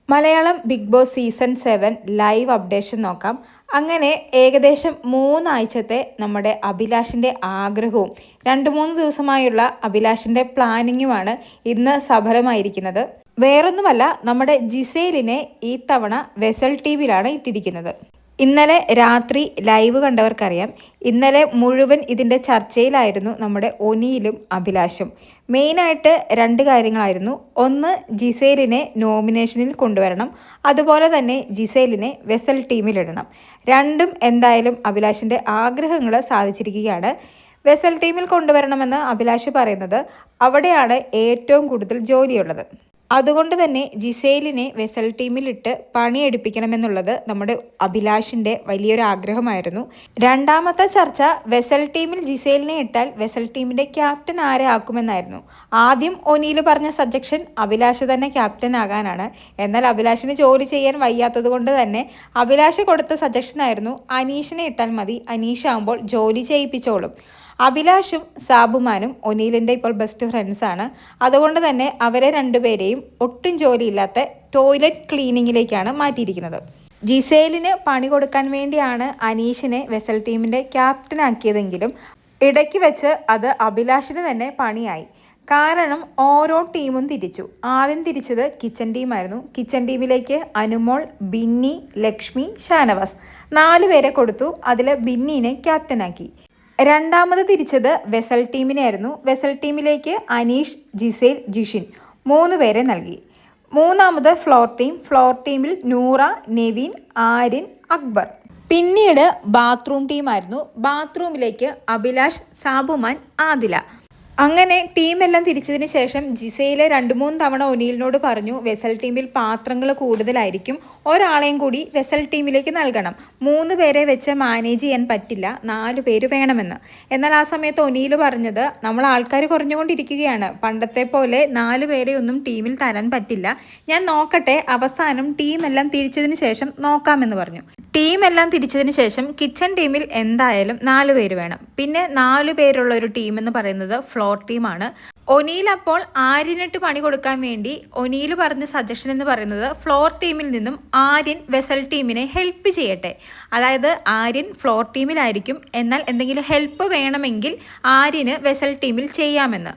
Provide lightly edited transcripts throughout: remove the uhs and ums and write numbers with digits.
Malayalam Bigg Boss season 7 live updation നോക്കാം. അങ്ങനെ ഏകദേശം 3 ആഴ്ചത്തെ നമ്മുടെ അഭിലാഷിൻ്റെ ആഗ്രഹവും 2-3 ദിവസമായുള്ള അഭിലാഷിൻ്റെ പ്ലാനിങ്ങുമാണ് ഇന്ന് സഫലമായിരിക്കുന്നത്. വേറൊന്നുമല്ല, നമ്മുടെ ജിസേലിനെ ഈ തവണ വെസൽ ടീമിലാണ് ഇട്ടിരിക്കുന്നത്. ഇന്നലെ രാത്രി ലൈവ് കണ്ടവർക്കറിയാം, ഇന്നലെ മുഴുവൻ ഇതിൻ്റെ ചർച്ചയിലായിരുന്നു നമ്മുടെ ഒനിയിലും അഭിലാഷും. മെയിനായിട്ട് 2 കാര്യങ്ങളായിരുന്നു. ഒന്ന്, ജിസേലിനെ നോമിനേഷനിൽ കൊണ്ടുവരണം, അതുപോലെ തന്നെ ജിസേലിനെ വെസൽ ടീമിലിടണം. രണ്ടും എന്തായാലും അഭിലാഷിൻ്റെ ആഗ്രഹങ്ങൾ സാധിച്ചിരിക്കുകയാണ്. വെസൽ ടീമിൽ കൊണ്ടുവരണമെന്ന് അഭിലാഷ് പറയുന്നത് അവിടെയാണ് ഏറ്റവും കൂടുതൽ ജോലിയുള്ളത്. അതുകൊണ്ട് തന്നെ ജിസേലിനെ വെസൽ ടീമിലിട്ട് പണിയെടുപ്പിക്കണമെന്നുള്ളത് നമ്മുടെ അഭിലാഷിൻ്റെ വലിയൊരു ആഗ്രഹമായിരുന്നു. രണ്ടാമത്തെ ചർച്ച, വെസൽ ടീമിൽ ജിസേലിനെ ഇട്ടാൽ വെസൽ ടീമിൻ്റെ ക്യാപ്റ്റൻ ആരെ ആക്കുമെന്നായിരുന്നു. ആദ്യം ഒനിയിൽ പറഞ്ഞ സജഷൻ അഭിലാഷ് തന്നെ ക്യാപ്റ്റൻ ആകാനാണ്. എന്നാൽ അഭിലാഷിന് ജോലി ചെയ്യാൻ വയ്യാത്തത് കൊണ്ട് തന്നെ അഭിലാഷ് കൊടുത്ത സജഷനായിരുന്നു അനീഷിനെ ഇട്ടാൽ മതി, അനീഷ് ആകുമ്പോൾ ജോലി ചെയ്യിപ്പിച്ചോളും. അഭിലാഷും സാബുമാനും ഒനീലിൻ്റെ ഇപ്പോൾ ബെസ്റ്റ് ഫ്രണ്ട്സാണ്. അതുകൊണ്ട് തന്നെ അവരെ രണ്ടുപേരെയും ഒട്ടും ജോലിയില്ലാത്ത ടോയ്ലറ്റ് ക്ലീനിങ്ങിലേക്കാണ് മാറ്റിയിരിക്കുന്നത്. ജിസേലിന് പണി കൊടുക്കാൻ വേണ്ടിയാണ് അനീഷിനെ വെസൽ ടീമിൻ്റെ ക്യാപ്റ്റനാക്കിയതെങ്കിലും ഇടയ്ക്ക് വെച്ച് അത് അഭിലാഷിന് തന്നെ പണിയായി. കാരണം ഓരോ ടീമും തിരിച്ചു. ആദ്യം തിരിച്ചത് കിച്ചൺ ടീമായിരുന്നു. കിച്ചൺ ടീമിലേക്ക് അനുമോൾ, ബിന്നി, ലക്ഷ്മി, ഷാനവാസ് 4 പേരെ കൊടുത്തു. അതിൽ ബിന്നിനെ ക്യാപ്റ്റനാക്കി. രണ്ടാമത് തിരിച്ചത് വെസൽ ടീമിനെയായിരുന്നു. വെസൽ ടീമിലേക്ക് അനീഷ്, ജിസേൽ, ജിഷിൻ 3 പേരെ നൽകി. മൂന്നാമത് ഫ്ലോർ ടീം. ഫ്ലോർ ടീമിൽ നൂറ, നെവിൻ, ആര്യൻ, അക്ബർ. പിന്നീട് ബാത്റൂം ടീമായിരുന്നു. ബാത്റൂമിലേക്ക് അഭിലാഷ്, സാബുമാൻ, ആദില. അങ്ങനെ ടീമെല്ലാം തിരിച്ചതിന് ശേഷം ജിസയിലെ 2-3 തവണ ഒനീലിനോട് പറഞ്ഞു, വെസൽ ടീമിൽ പാത്രങ്ങൾ കൂടുതലായിരിക്കും, ഒരാളെയും കൂടി വെസൽ ടീമിലേക്ക് നൽകണം, 3 പേരെ വെച്ച് മാനേജ് ചെയ്യാൻ പറ്റില്ല, 4 പേര് വേണമെന്ന്. എന്നാൽ ആ സമയത്ത് ഒനീൽ പറഞ്ഞത്, നമ്മൾ ആൾക്കാർ കുറഞ്ഞുകൊണ്ടിരിക്കുകയാണ്, പണ്ടത്തെ പോലെ 4 പേരെ ഒന്നും ടീമിൽ തരാൻ പറ്റില്ല, ഞാൻ നോക്കട്ടെ, അവസാനം ടീമെല്ലാം തിരിച്ചതിന് ശേഷം നോക്കാമെന്ന് പറഞ്ഞു. ടീമെല്ലാം തിരിച്ചതിന് ശേഷം കിച്ചൺ ടീമിൽ എന്തായാലും 4 പേര് വേണം. പിന്നെ 4 പേരുള്ള ഒരു ടീം എന്ന് പറയുന്നത് ഫ്ലോർ ടീമാണ്. ഒനീൽ അപ്പോൾ ആര്യനിട്ട് പണി കൊടുക്കാൻ വേണ്ടി ഒനീൽ പറഞ്ഞ സജഷൻ എന്ന് പറയുന്നത് ഫ്ലോർ ടീമിൽ നിന്നും ആര്യൻ വെസൽ ടീമിനെ ഹെൽപ്പ് ചെയ്യട്ടെ. അതായത് ആര്യൻ ഫ്ലോർ ടീമിലായിരിക്കും, എന്നാൽ എന്തെങ്കിലും ഹെൽപ്പ് വേണമെങ്കിൽ ആര്യന് വെസൽ ടീമിൽ ചെയ്യാമെന്ന്.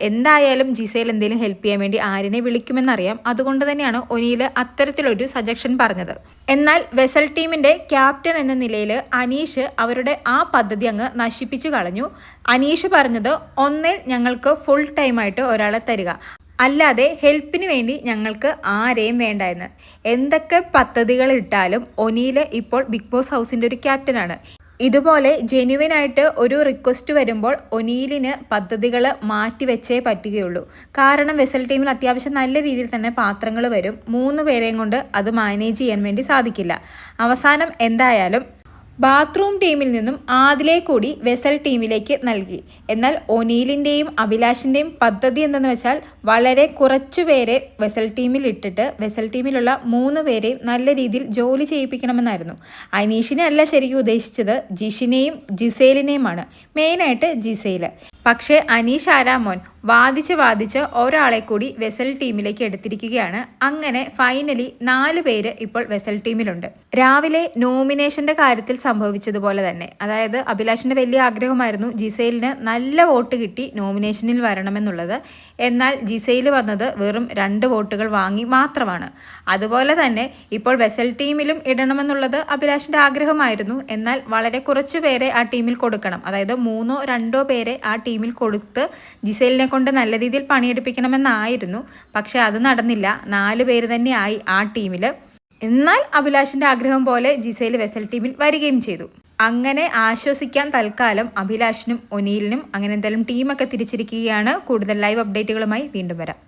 എന്തായാലും ജിസേൽ എന്തെങ്കിലും ഹെൽപ്പ് ചെയ്യാൻ വേണ്ടി ആര്യനെ വിളിക്കുമെന്നറിയാം. അതുകൊണ്ട് തന്നെയാണ് ഒനീൽ അത്തരത്തിലൊരു സജഷൻ പറഞ്ഞത്. എന്നാൽ വെസൽ ടീമിൻ്റെ ക്യാപ്റ്റൻ എന്ന നിലയിൽ അനീഷ് അവരുടെ ആ പദ്ധതി അങ്ങ് നശിപ്പിച്ചു കളഞ്ഞു. അനീഷ് പറഞ്ഞത്, ഒന്നേ ഞങ്ങൾക്ക് ഫുൾ ടൈമായിട്ട് ഒരാളെ തരിക, അല്ലാതെ ഹെൽപ്പിന് വേണ്ടി ഞങ്ങൾക്ക് ആരെയും വേണ്ടായെന്ന്. എന്തൊക്കെ പദ്ധതികൾ ഇട്ടാലും ഒനീൽ ഇപ്പോൾ ബിഗ് ബോസ് ഹൗസിൻ്റെ ഒരു ക്യാപ്റ്റനാണ്. ഇതുപോലെ ജെന്യുവനായിട്ട് ഒരു റിക്വസ്റ്റ് വരുമ്പോൾ ഒനീലിന് പദ്ധതികൾ മാറ്റിവെച്ചേ പറ്റുകയുള്ളൂ. കാരണം വെസൽ ടീമിൽ അത്യാവശ്യം നല്ല രീതിയിൽ തന്നെ പാത്രങ്ങൾ വരും. 3 പേരെയും കൊണ്ട് അത് മാനേജ് ചെയ്യാൻ വേണ്ടി സാധിക്കില്ല. അവസാനം എന്തായാലും ബാത്റൂം ടീമിൽ നിന്നും ആദിലെ കൂടി വെസൽ ടീമിലേക്ക് നൽകി. എന്നാൽ ഒനീലിൻ്റെയും അഭിലാഷിൻ്റെയും പദ്ധതി എന്തെന്ന് വെച്ചാൽ വളരെ കുറച്ചു പേരെ വെസൽ ടീമിൽ ഇട്ടിട്ട് വെസൽ ടീമിലുള്ള 3 പേരെയും നല്ല രീതിയിൽ ജോലി ചെയ്യിപ്പിക്കണമെന്നായിരുന്നു. അനീഷിനെ അല്ല ശരിക്കും ഉദ്ദേശിച്ചത്, ജിഷിനെയും ജിസേലിനെയുമാണ്. മെയിനായിട്ട് ജിസേൽ. പക്ഷേ അനീഷ് ആരാമോൻ വാദിച്ച് ഒരാളെ കൂടി വെസൽ ടീമിലേക്ക് എടുത്തിരിക്കുകയാണ്. അങ്ങനെ ഫൈനലി 4 പേര് ഇപ്പോൾ വെസൽ ടീമിലുണ്ട്. രാവിലെ നോമിനേഷൻ്റെ കാര്യത്തിൽ സംഭവിച്ചതുപോലെ തന്നെ, അതായത് അഭിലാഷിൻ്റെ വലിയ ആഗ്രഹമായിരുന്നു ജിസേലിന് നല്ല വോട്ട് കിട്ടി നോമിനേഷനിൽ വരണമെന്നുള്ളത്. എന്നാൽ ജിസേൽ വന്നത് വെറും 2 വോട്ടുകൾ വാങ്ങി മാത്രമാണ്. അതുപോലെ തന്നെ ഇപ്പോൾ വെസൽ ടീമിലും ഇടണമെന്നുള്ളത് അഭിലാഷിൻ്റെ ആഗ്രഹമായിരുന്നു. എന്നാൽ വളരെ കുറച്ചു പേരെ ആ ടീമിൽ കൊടുക്കണം, അതായത് 3-2 പേരെ ആ ടീമിൽ കൊടുത്ത് ജിസേലിനെ കൊണ്ട് നല്ല രീതിയിൽ പണിയെടുപ്പിക്കണമെന്നായിരുന്നു. പക്ഷെ അത് നടന്നില്ല. 4 പേര് തന്നെയായി ആ ടീമിൽ. എന്നാൽ അഭിലാഷിൻ്റെ ആഗ്രഹം പോലെ ജിസേൽ വെസൽ ടീമിൽ വരികയും ചെയ്തു. അങ്ങനെ ആശ്വസിക്കാൻ തൽക്കാലം അഭിലാഷിനും ഒനീലിനും. അങ്ങനെ എന്തായാലും ടീമൊക്കെ തിരിച്ചിരിക്കുകയാണ്. കൂടുതൽ ലൈവ് അപ്ഡേറ്റുകളുമായി വീണ്ടും വരാം.